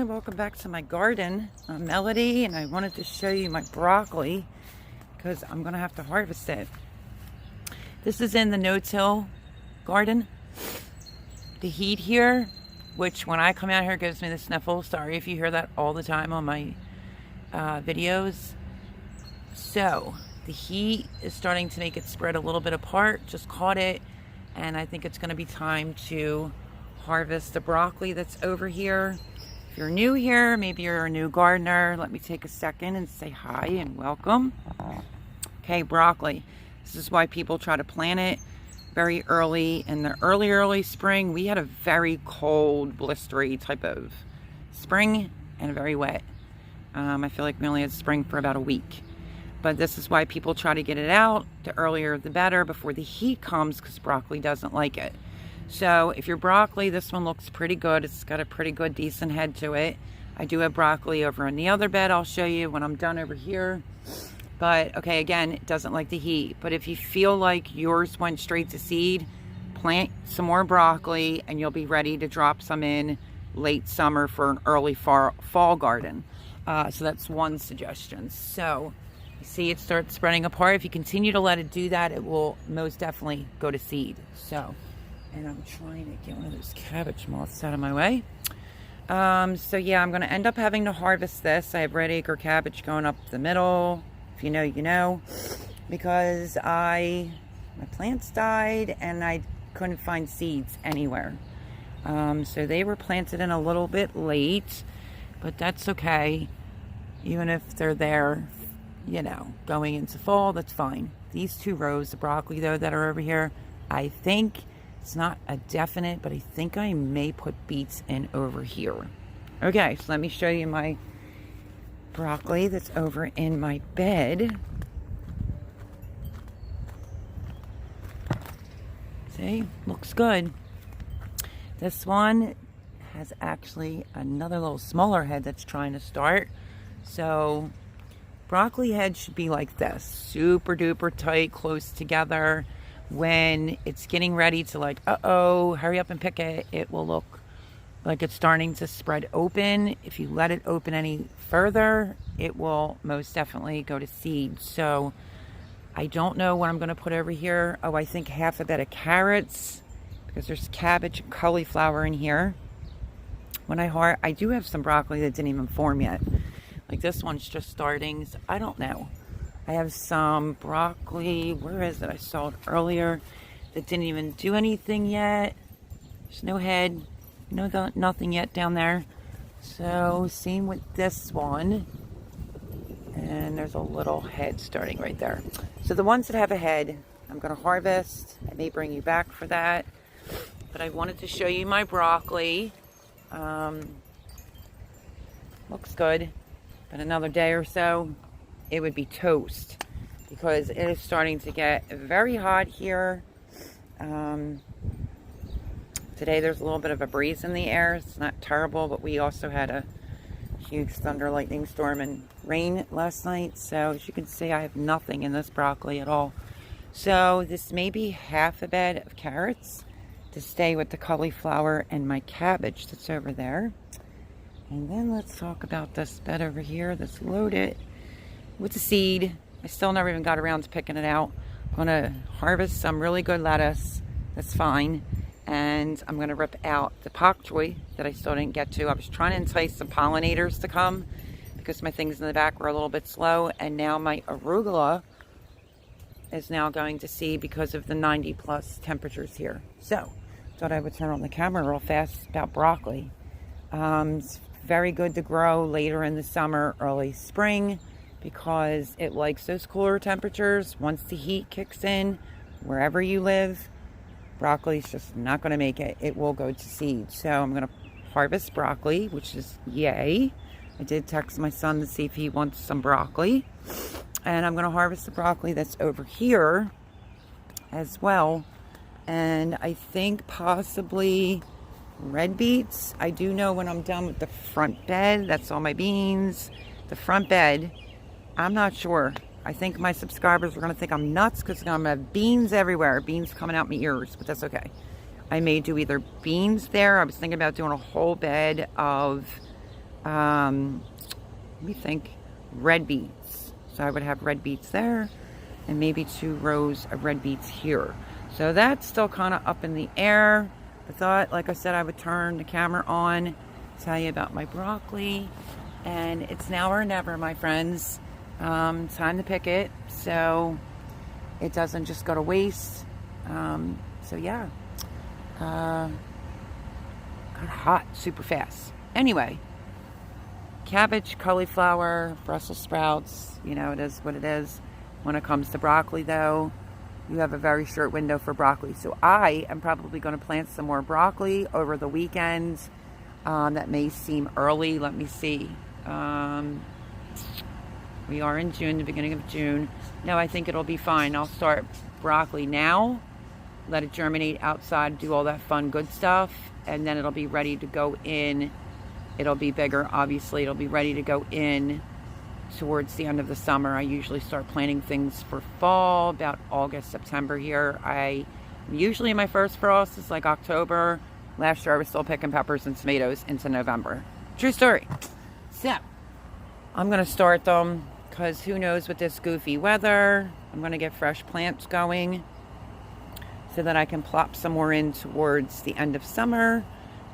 everyone, welcome back to my garden. I'm Melody, and I wanted to show you my broccoli because I'm gonna have to harvest it. This is in the no-till garden. The heat here, which when I come out here gives me the sniffles. Sorry if you hear that all the time on my videos. So the heat is starting to make it spread a little bit apart. Just caught it, and I think it's going to be time to harvest the broccoli that's over here. If you're new here, maybe you're a new gardener, let me take a second and say hi and welcome. Okay, broccoli. This is why people try to plant it very early. In the early spring, we had a very cold, blistery type of spring and very wet. I feel like we only had spring for about a week. But this is why people try to get it out. The earlier the better before the heat comes, because broccoli doesn't like it. So if your broccoli, this one looks pretty good. It's got a pretty good, decent head to it. I do have broccoli over on the other bed. I'll show you when I'm done over here. But okay, again, it doesn't like the heat. But if you feel like yours went straight to seed, plant some more broccoli and you'll be ready to drop some in late summer for an early fall garden. So that's one suggestion. So you see it starts spreading apart. If you continue to let it do that, it will most definitely go to seed. So, and I'm trying to get one of those cabbage moths out of my way. So yeah, I'm going to end up having to harvest this. I have red acre cabbage going up the middle. If you know, you know. Because my plants died and I couldn't find seeds anywhere. So they were planted in a little bit late. But that's okay. Even if they're there, you know, going into fall, that's fine. These two rows of broccoli, though, that are over here, I think... It's not a definite, but I think I may put beets in over here. Okay, so let me show you my broccoli that's over in my bed. See, looks good. This one has actually another little smaller head that's trying to start. So broccoli head should be like this, super duper tight, close together. When it's getting ready to like, uh-oh, hurry up and pick it, it will look like it's starting to spread open. If you let it open any further, it will most definitely go to seed. So I don't know what I'm going to put over here. Oh, I think half a bed of carrots, because there's cabbage and cauliflower in here. When I do have some broccoli that didn't even form yet. Like this one's just starting, so I don't know. I have some broccoli, where is it? I saw it earlier, that didn't even do anything yet. There's no head, nothing yet down there. So same with this one. And there's a little head starting right there. So the ones that have a head, I'm going to harvest. I may bring you back for that. But I wanted to show you my broccoli. Looks good. But another day or so, it would be toast, because it is starting to get very hot here. Today there's a little bit of a breeze in the air. It's not terrible, but we also had a huge thunder, lightning storm and rain last night. So as you can see, I have nothing in this broccoli at all. So this may be half a bed of carrots to stay with the cauliflower and my cabbage that's over there. And then let's talk about this bed over here that's loaded with the seed. I still never even got around to picking it out. I'm gonna harvest some really good lettuce. That's fine. And I'm gonna rip out the pak choi that I still didn't get to. I was trying to entice some pollinators to come because my things in the back were a little bit slow. And now my arugula is now going to seed because of the 90+ temperatures here. So, thought I would turn on the camera real fast about broccoli. It's very good to grow later in the summer, early spring, because it likes those cooler temperatures. Once the heat kicks in, wherever you live, broccoli's just not going to make it. It will go to seed. So I'm going to harvest broccoli, which is yay. I did text my son to see if he wants some broccoli. And I'm going to harvest the broccoli that's over here as well. And I think possibly red beets. I do know when I'm done with the front bed, that's all my beans. The front bed, I'm not sure. I think my subscribers are going to think I'm nuts because I'm going to have beans everywhere. Beans coming out my ears, but that's okay. I may do either beans there. I was thinking about doing a whole bed of let me think, red beets. So I would have red beets there and maybe 2 rows of red beets here. So that's still kind of up in the air. I thought, like I said, I would turn the camera on, tell you about my broccoli, and it's now or never, my friends. Time to pick it so it doesn't just go to waste. So yeah, got hot super fast. Anyway, cabbage, cauliflower, Brussels sprouts, you know, it is what it is. When it comes to broccoli, though, you have a very short window for broccoli. So I am probably going to plant some more broccoli over the weekend. That may seem early. Let me see. We are in June, the beginning of June. No, I think it'll be fine. I'll start broccoli now, let it germinate outside, do all that fun, good stuff, and then it'll be ready to go in. It'll be bigger, obviously. It'll be ready to go in towards the end of the summer. I usually start planting things for fall, about August, September here. Usually my first frost is like October. Last year I was still picking peppers and tomatoes into November. True story. So, I'm going to start them because who knows with this goofy weather. I'm going to get fresh plants going so that I can plop some more in towards the end of summer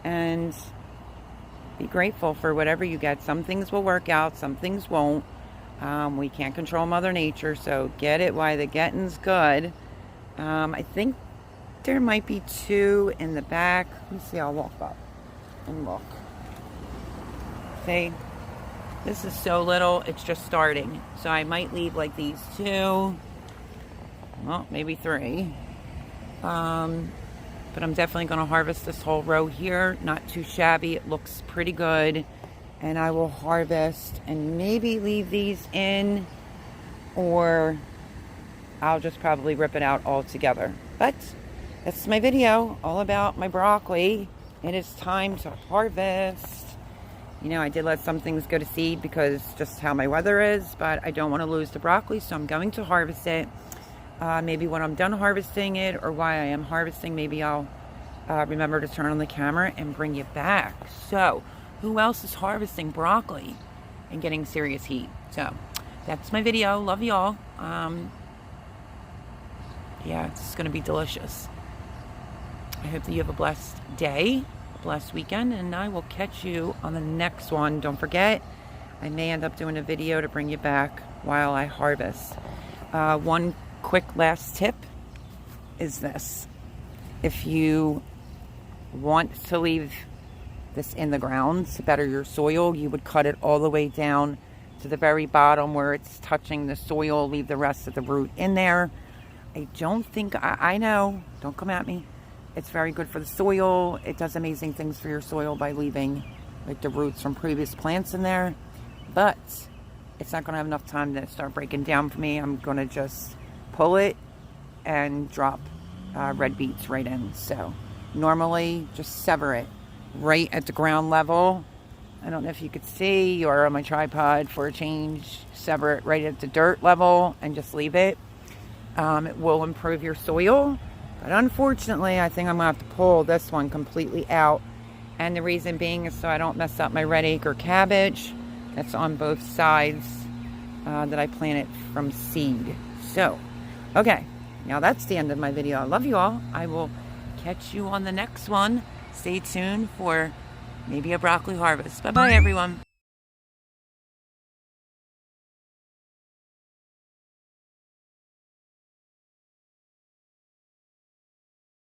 and be grateful for whatever you get. Some things will work out, some things won't. We can't control Mother Nature, so get it while the getting's good. I think there might be 2 in the back. Let me see, I'll walk up and look. See, this is so little, it's just starting. So I might leave like these 2, well, maybe 3. But I'm definitely going to harvest this whole row here. Not too shabby. It looks pretty good. And I will harvest and maybe leave these in, or I'll just probably rip it out altogether. But that's my video all about my broccoli. It is time to harvest. You know, I did let some things go to seed because just how my weather is, but I don't want to lose the broccoli, so I'm going to harvest it. Maybe when I'm done harvesting it, or while I am harvesting, maybe I'll remember to turn on the camera and bring you back. So, who else is harvesting broccoli and getting serious heat? So, that's my video. Love y'all. Yeah, it's going to be delicious. I hope that you have a blessed day, a blessed weekend, and I will catch you on the next one. Don't forget, I may end up doing a video to bring you back while I harvest. One quick last tip is this. If you want to leave this in the ground to better your soil, you would cut it all the way down to the very bottom where it's touching the soil. Leave the rest of the root in there. I don't think, I know, don't come at me. It's very good for the soil. It does amazing things for your soil by leaving like the roots from previous plants in there. But it's not going to have enough time to start breaking down for me. I'm going to just pull it and drop red beets right in. So normally just sever it right at the ground level. I don't know if you could see, or on my tripod for a change, sever it right at the dirt level and just leave it. It will improve your soil, but unfortunately I think I'm gonna have to pull this one completely out, and the reason being is so I don't mess up my red acre cabbage that's on both sides that I planted from seed. So okay, now that's the end of my video. I love you all. I will catch you on the next one. Stay tuned for maybe a broccoli harvest. Bye bye everyone.